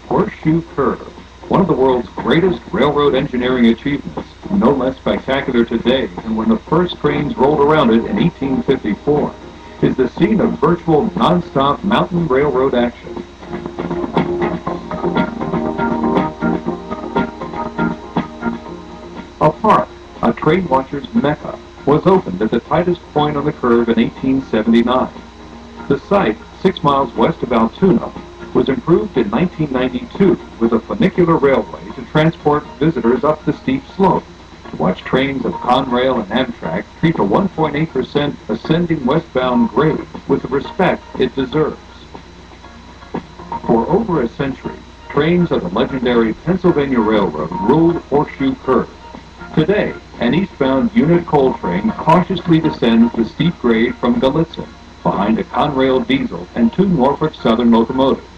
Horseshoe Curve, one of the world's greatest railroad engineering achievements, no less spectacular today than when the first trains rolled around it in 1854, is the scene of virtual non-stop mountain railroad action. A park, a train watcher's mecca, was opened at the tightest point on the curve in 1879. The site, 6 miles west of Altoona, was improved in 1992 with a funicular railway to transport visitors up the steep slope, to watch trains of Conrail and Amtrak treat the 1.8% ascending westbound grade with the respect it deserves. For over a century, trains of the legendary Pennsylvania Railroad ruled Horseshoe Curve. Today, an eastbound unit coal train cautiously descends the steep grade from Gallitzin, behind a Conrail diesel and 2 Norfolk Southern locomotives.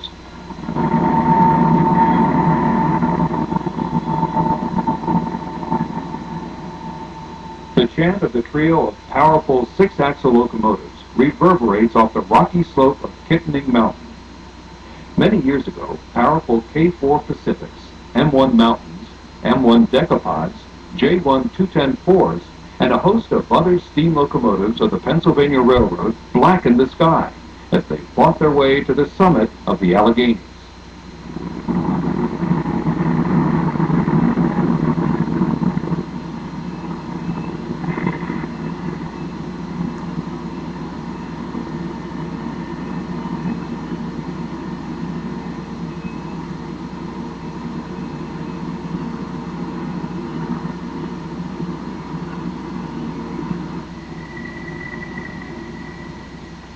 The chant of the trio of powerful 6-axle locomotives reverberates off the rocky slope of Kittening Mountain. Many years ago, powerful K4 Pacifics, M1 Mountains, M1 Decapods, J1 210-4s, and a host of other steam locomotives of the Pennsylvania Railroad blackened the sky as they fought their way to the summit of the Alleghenies.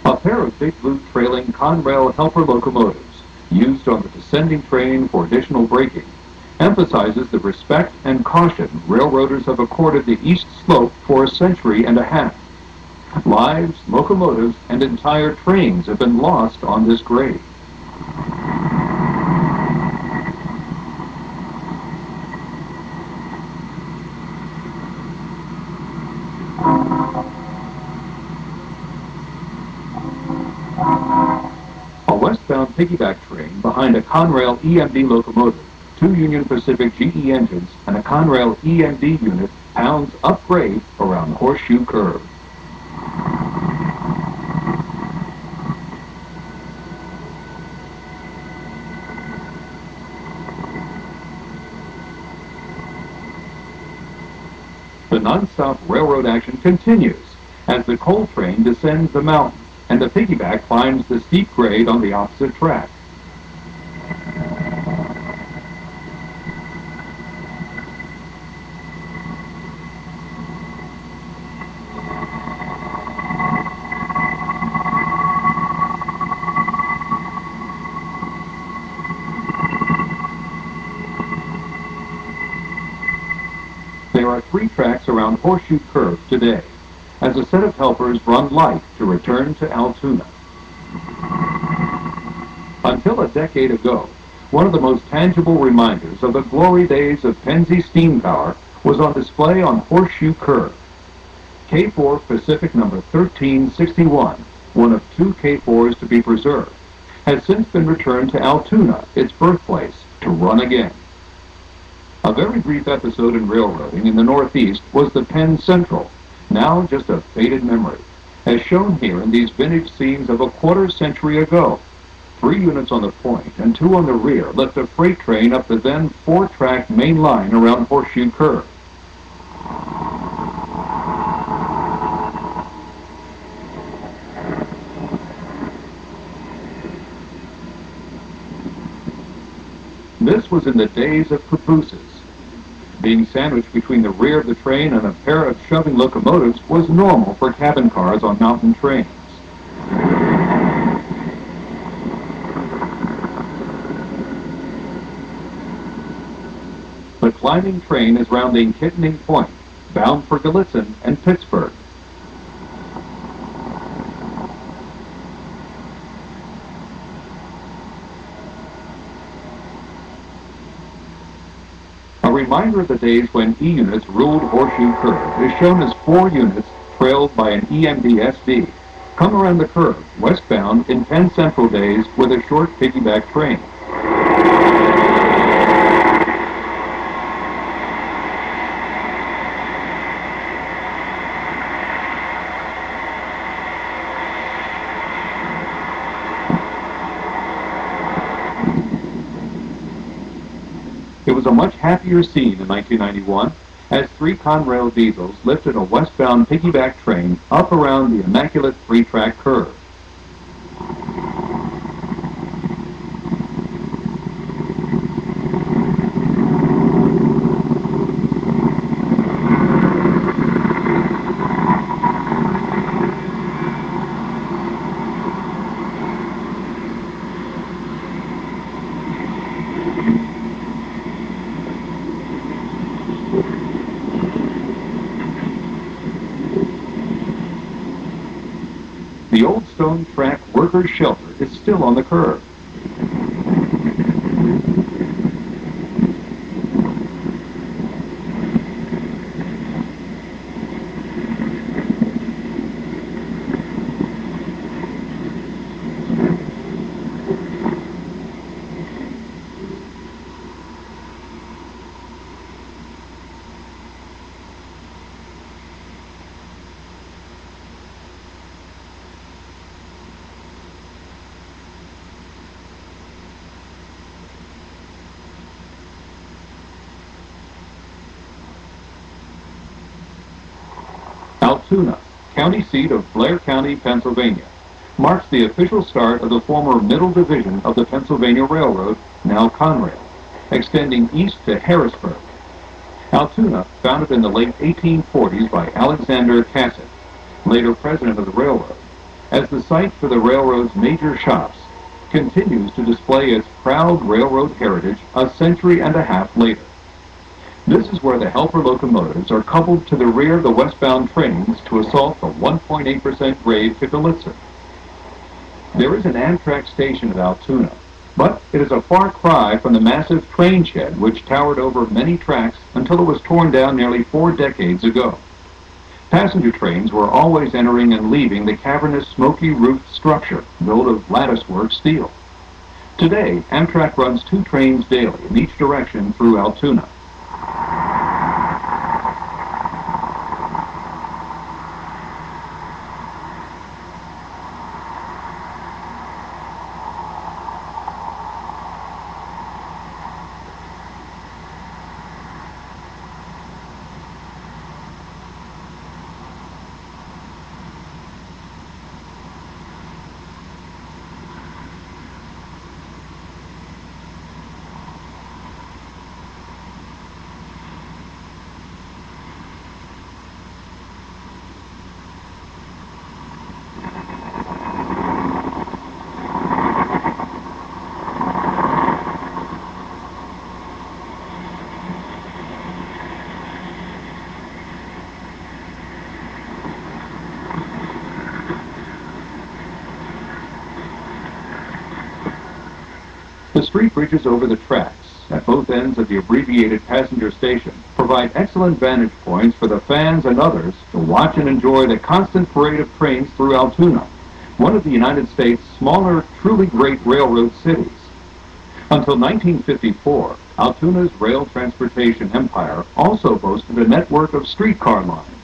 A pair of big blue trailing Conrail helper locomotives, used on the descending train for additional braking, emphasizes the respect and caution railroaders have accorded the east slope for a century and a half. Lives, locomotives, and entire trains have been lost on this grade. A westbound piggyback train behind a Conrail EMD locomotive, 2 Union Pacific GE engines, and a Conrail EMD unit pounds upgrade around Horseshoe Curve. The non-stop railroad action continues as the coal train descends the mountain and the piggyback climbs the steep grade on the opposite track. There are 3 tracks around Horseshoe Curve today, as a set of helpers run light to return to Altoona. Until a decade ago, one of the most tangible reminders of the glory days of Pennsy steam power was on display on Horseshoe Curve. K4 Pacific number 1361, one of 2 K4s to be preserved, has since been returned to Altoona, its birthplace, to run again. A very brief episode in railroading in the Northeast was the Penn Central, now just a faded memory, as shown here in these vintage scenes of a quarter-century ago. 3 units on the point and 2 on the rear lift a freight train up the then 4-track main line around Horseshoe Curve. This was in the days of cabooses. being sandwiched between the rear of the train and a pair of shoving locomotives was normal for cabin cars on mountain trains. The climbing train is rounding Kittening Point, bound for Gallitzin and Pittsburgh. A reminder of the days when E-units ruled Horseshoe Curve is shown as 4 units trailed by an EMD-SD come around the curve westbound in Penn Central days with a short piggyback train. It was a much happier scene in 1991 as 3 Conrail diesels lifted a westbound piggyback train up around the immaculate 3-track curve. The old stone track workers' shelter is still on the curve. Altoona, county seat of Blair County, Pennsylvania, marks the official start of the former Middle Division of the Pennsylvania Railroad, now Conrail, extending east to Harrisburg. Altoona, founded in the late 1840s by Alexander Cassett, later president of the railroad, as the site for the railroad's major shops, continues to display its proud railroad heritage a century and a half later. This is where the helper locomotives are coupled to the rear of the westbound trains to assault the 1.8% grade to Gallitzin. There is an Amtrak station at Altoona, but it is a far cry from the massive train shed which towered over many tracks until it was torn down nearly 4 decades ago. Passenger trains were always entering and leaving the cavernous, smoky-roofed structure built of latticework steel. Today, Amtrak runs 2 trains daily in each direction through Altoona. The street bridges over the tracks at both ends of the abbreviated passenger station provide excellent vantage points for the fans and others to watch and enjoy the constant parade of trains through Altoona, one of the United States' smaller, truly great railroad cities. Until 1954, Altoona's rail transportation empire also boasted a network of streetcar lines.